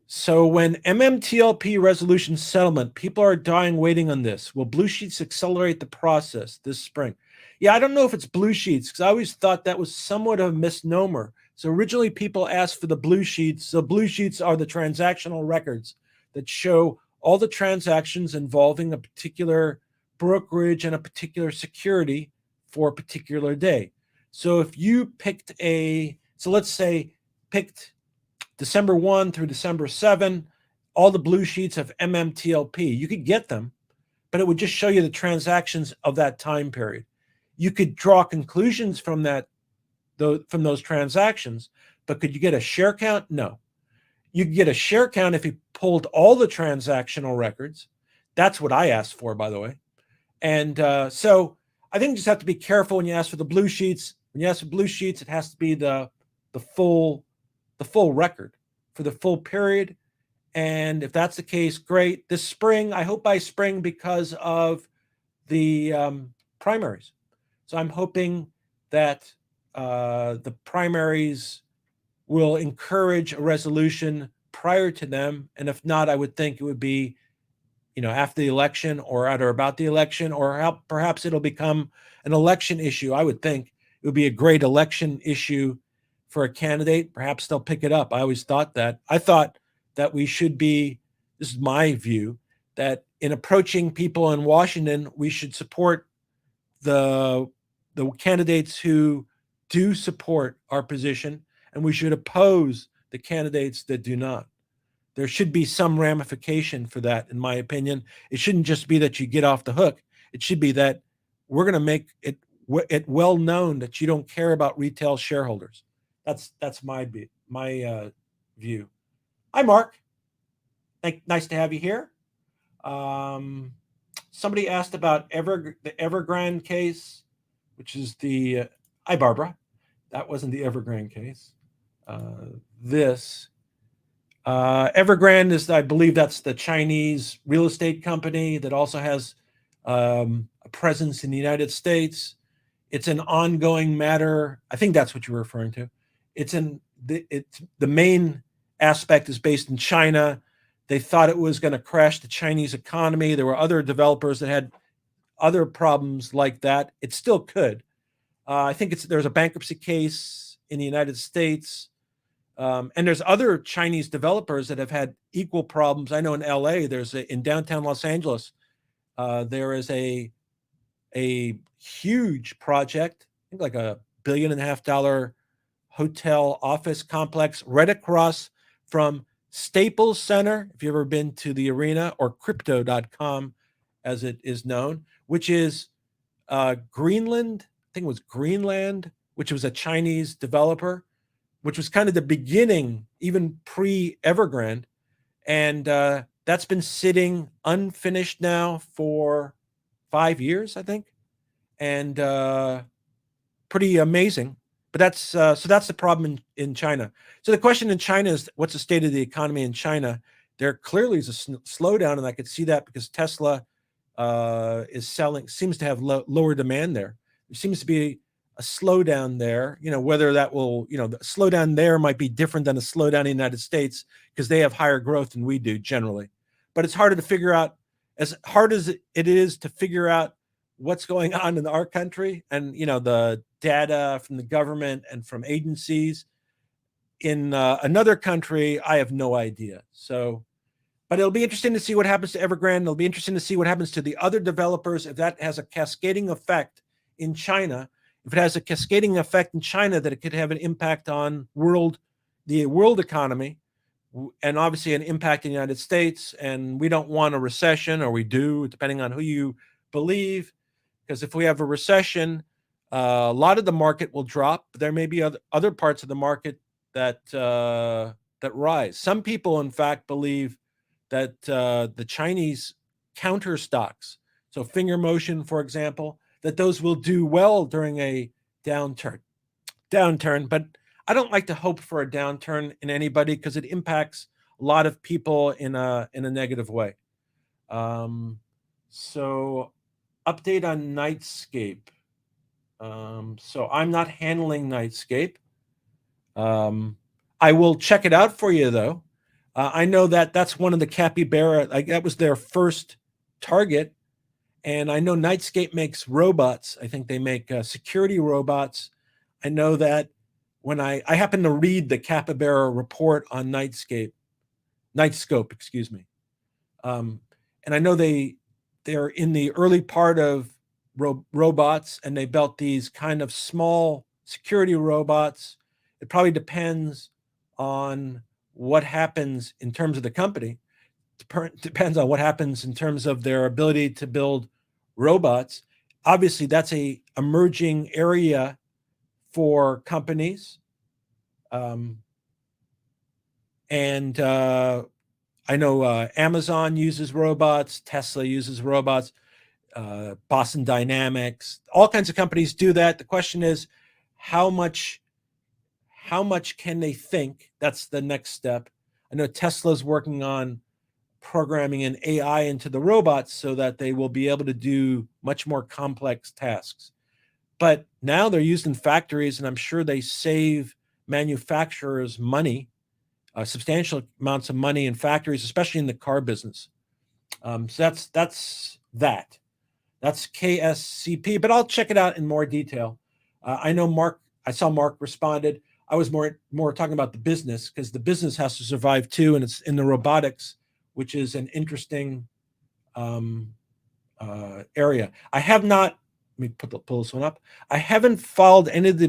So when MMTLP resolution settlement, people are dying waiting on this. Will blue sheets accelerate the process this spring? Yeah, I don't know if it's blue sheets because I always thought that was somewhat of a misnomer. So originally people asked for the blue sheets. So blue sheets are the transactional records that show all the transactions involving a particular brokerage and a particular security for a particular day. So if you picked let's say picked December 1 through December 7, all the blue sheets of MMTLP. You could get them, but it would just show you the transactions of that time period. You could draw conclusions from those transactions, but could you get a share count? No. You could get a share count if you pulled all the transactional records. That's what I asked for, by the way. And so I think you just have to be careful when you ask for the blue sheets. When you ask for blue sheets, it has to be the full record for the full period. And if that's the case, great. This spring, I hope by spring, because of the primaries. So I'm hoping that the primaries will encourage a resolution prior to them. And if not, I would think it would be, after the election or at or about the election, or perhaps it'll become an election issue. I would think it would be a great election issue for a candidate. Perhaps they'll pick it up. I always thought that. I thought that we should be, this is my view, that in approaching people in Washington, we should support the candidates who do support our position, and we should oppose the candidates that do not. There should be some ramification for that, in my opinion. It shouldn't just be that you get off the hook. It should be that we're going to make it well known that you don't care about retail shareholders. That's my view. Hi, Mark. Nice to have you here. Somebody asked about the Evergrande case, which is the hi, Barbara. That wasn't the Evergrande case. Evergrande is, I believe, that's the Chinese real estate company that also has a presence in the United States. It's an ongoing matter. I think that's what you're referring to. The main aspect is based in China. They thought it was going to crash the Chinese economy. There were other developers that had other problems like that. It still could. I think there's a bankruptcy case in the United States. And there's other Chinese developers that have had equal problems. I know in LA, in downtown Los Angeles, there is a huge project, I think like $1.5 billion hotel office complex right across from Staples Center, if you've ever been to the arena, or crypto.com as it is known, which is Greenland. I think it was Greenland, which was a Chinese developer, which was kind of the beginning, even pre-Evergrande. And that's been sitting unfinished now for 5 years, I think. And pretty amazing. But that's the problem in China. So the question in China is, what's the state of the economy in China? There clearly is a slowdown, and I could see that because Tesla seems to have lower demand there. There seems to be a slowdown there. Whether that will, the slowdown there might be different than a slowdown in the United States because they have higher growth than we do generally. But it's harder to figure out, as hard as it is to figure out what's going on in our country, and the data from the government and from agencies in another country, I have no idea. So, but it'll be interesting to see what happens to Evergrande. It'll be interesting to see what happens to the other developers, if that has a cascading effect in China. If it has a cascading effect in China, that it could have an impact on the world economy, and obviously an impact in the United States. And we don't want a recession, or we do, depending on who you believe. Because if we have a recession, a lot of the market will drop. But there may be other parts of the market that rise. Some people, in fact, believe that the Chinese counter stocks, so finger motion, for example, that those will do well during a downturn. But I don't like to hope for a downturn in anybody, because it impacts a lot of people in a negative way. So update on Nightscape. So I'm not handling Nightscape. I will check it out for you, though. I know that's one of the capybara, that was their first target. And I know Nightscape makes robots. I think they make security robots. I know that when I happen to read the capybara report on Nightscope, excuse me. And I know they're in the early part of robots, and they built these kind of small security robots. It probably depends on what happens in terms of the company. Depends on what happens in terms of their ability to build robots. obviously that's a emerging area for companies. And I know Amazon uses robots, Tesla uses robots, Boston Dynamics, all kinds of companies do that. The question is, how much can they think? That's the next step. I know Tesla's working on programming an AI into the robots so that they will be able to do much more complex tasks. But now they're used in factories, and I'm sure they save manufacturers money, substantial amounts of money in factories, especially in the car business. So that's that. That's KSCP, but I'll check it out in more detail. I know Mark. I saw Mark responded. I was more talking about the business, because the business has to survive too, and it's in the robotics, which is an interesting area. I have not. Let me pull this one up. I haven't followed any of the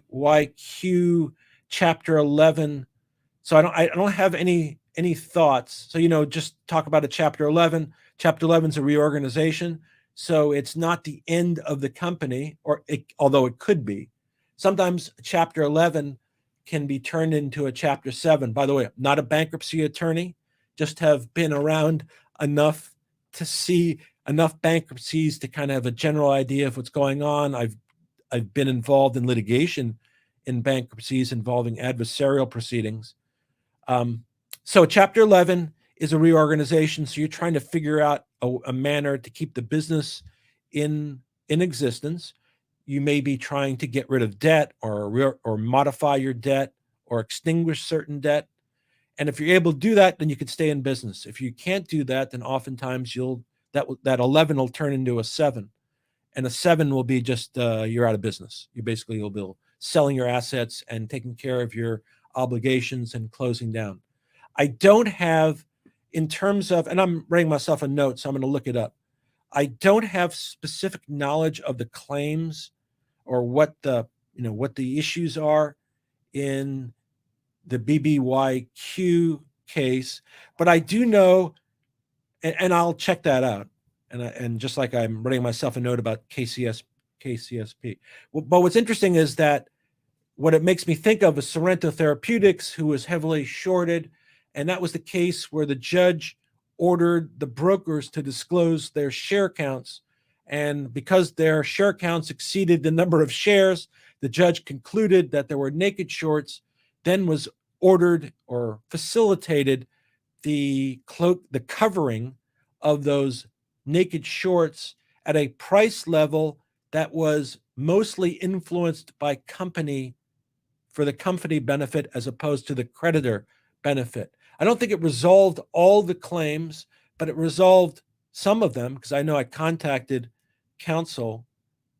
BBYQ Chapter 11, so I don't have any thoughts. So just talk about a Chapter 11. Chapter 11 is a reorganization, so it's not the end of the company, although it could be. Sometimes Chapter 11 can be turned into a Chapter 7. By the way, I'm not a bankruptcy attorney, just have been around enough to see enough bankruptcies to kind of have a general idea of what's going on. I've been involved in litigation in bankruptcies involving adversarial proceedings. So Chapter 11 is a reorganization. So you're trying to figure out a manner to keep the business in existence. You may be trying to get rid of debt or modify your debt or extinguish certain debt. And if you're able to do that, then you can stay in business. If you can't do that, then oftentimes that 11 will turn into a 7. And a 7 will be just you're out of business. You basically will be selling your assets and taking care of your obligations and closing down. I don't have, in terms of, and I'm writing myself a note, so I'm going to look it up. I don't have specific knowledge of the claims or what the issues are in the BBYQ case, but I do know, and I'll check that out. And just like I'm writing myself a note about KCSP. But what's interesting is that what it makes me think of is Sorrento Therapeutics, who was heavily shorted. And that was the case where the judge ordered the brokers to disclose their share counts. And because their share counts exceeded the number of shares, the judge concluded that there were naked shorts, then was ordered or facilitated the covering of those naked shorts at a price level that was mostly influenced by for the company benefit as opposed to the creditor benefit. I don't think it resolved all the claims, but it resolved some of them, because I know I contacted counsel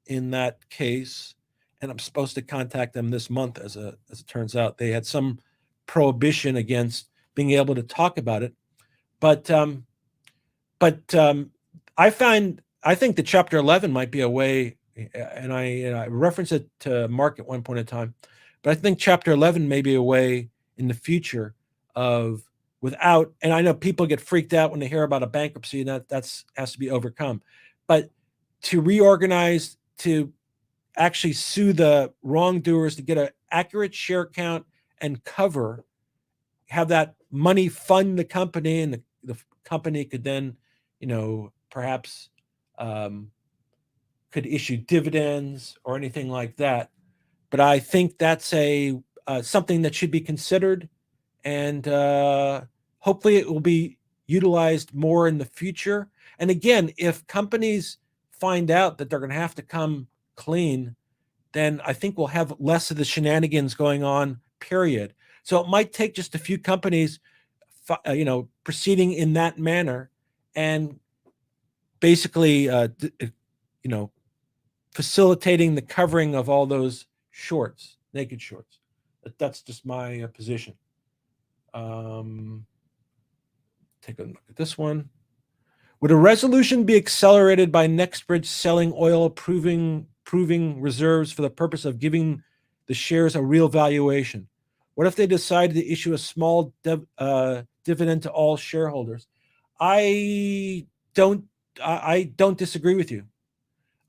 in that case, and I'm supposed to contact them this month. As it turns out, they had some prohibition against being able to talk about it. But I think the Chapter 11 might be a way, and I referenced it to Mark at one point in time, but I think Chapter 11 may be a way in the future of without, and I know people get freaked out when they hear about a bankruptcy, and that has to be overcome, but to reorganize, to actually sue the wrongdoers to get an accurate share count and have that money fund the company, and the company could then, perhaps could issue dividends or anything like that. But I think that's something that should be considered, and hopefully it will be utilized more in the future. And again, if companies find out that they're going to have to come clean, then I think we'll have less of the shenanigans going on, period. So it might take just a few companies, proceeding in that manner and basically, facilitating the covering of all those shorts, naked shorts. That's just my position. Take a look at this one. Would a resolution be accelerated by Nextbridge selling oil, proving reserves for the purpose of giving the shares a real valuation? What if they decided to issue a small dividend to all shareholders? I don't disagree with you.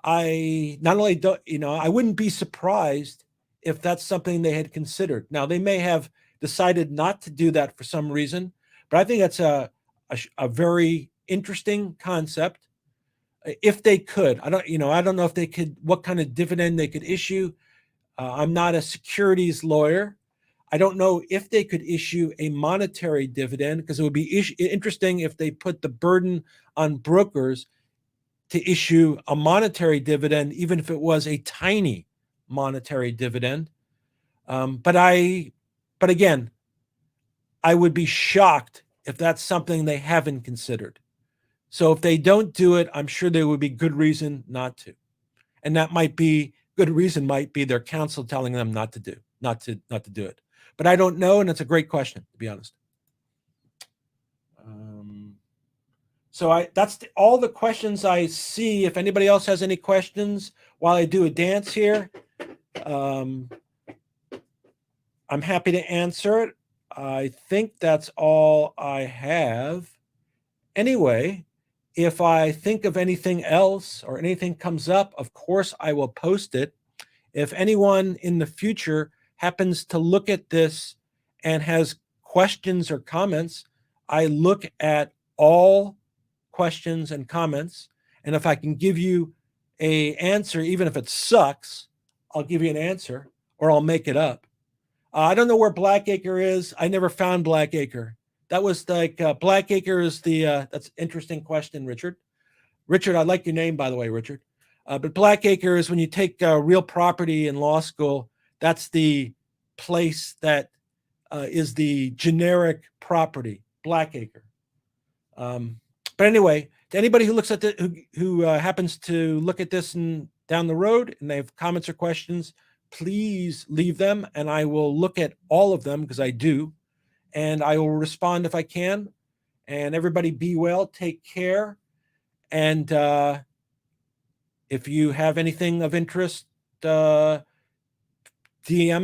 I not only don't, I wouldn't be surprised if that's something they had considered. Now, they may have decided not to do that for some reason, but I think that's a very interesting concept. If they could, I don't know if they could, what kind of dividend they could issue. I'm not a securities lawyer. I don't know if they could issue a monetary dividend, because it would be interesting if they put the burden on brokers to issue a monetary dividend, even if it was a tiny monetary dividend. But again, I would be shocked if that's something they haven't considered. So if they don't do it, I'm sure there would be good reason not to. And that might be good reason, might be their counsel telling them not to do it. But I don't know, and it's a great question, to be honest. So that's all the questions I see. If anybody else has any questions while I do a dance here, I'm happy to answer it. I think that's all I have. Anyway, if I think of anything else or anything comes up, of course, I will post it. If anyone in the future happens to look at this and has questions or comments, I look at all questions and comments. And if I can give you an answer, even if it sucks, I'll give you an answer, or I'll make it up. I don't know where Blackacre is. I never found Blackacre. That was like Blackacre is that's an interesting question, Richard. Richard, I like your name, by the way, Richard. But Blackacre is when you take real property in law school, that's the place that is the generic property, Blackacre. But anyway, to anybody who looks at who happens to look at this down the road and they have comments or questions, please leave them, and I will look at all of them, because I do, and I will respond if I can. And everybody be well, take care, and if you have anything of interest, DM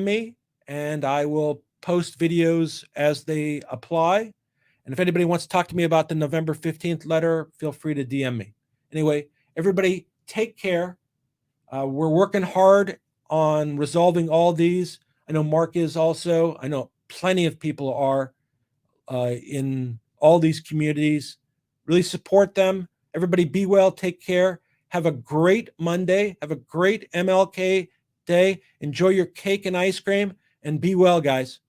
me, and I will post videos as they apply. And if anybody wants to talk to me about the November 15th letter, feel free to DM me. Anyway, everybody take care. We're working hard on resolving all these. I know Mark is also. I know plenty of people are in all these communities. Really support them. Everybody be well, take care. Have a great Monday. Have a great MLK day. Enjoy your cake and ice cream, and be well, guys.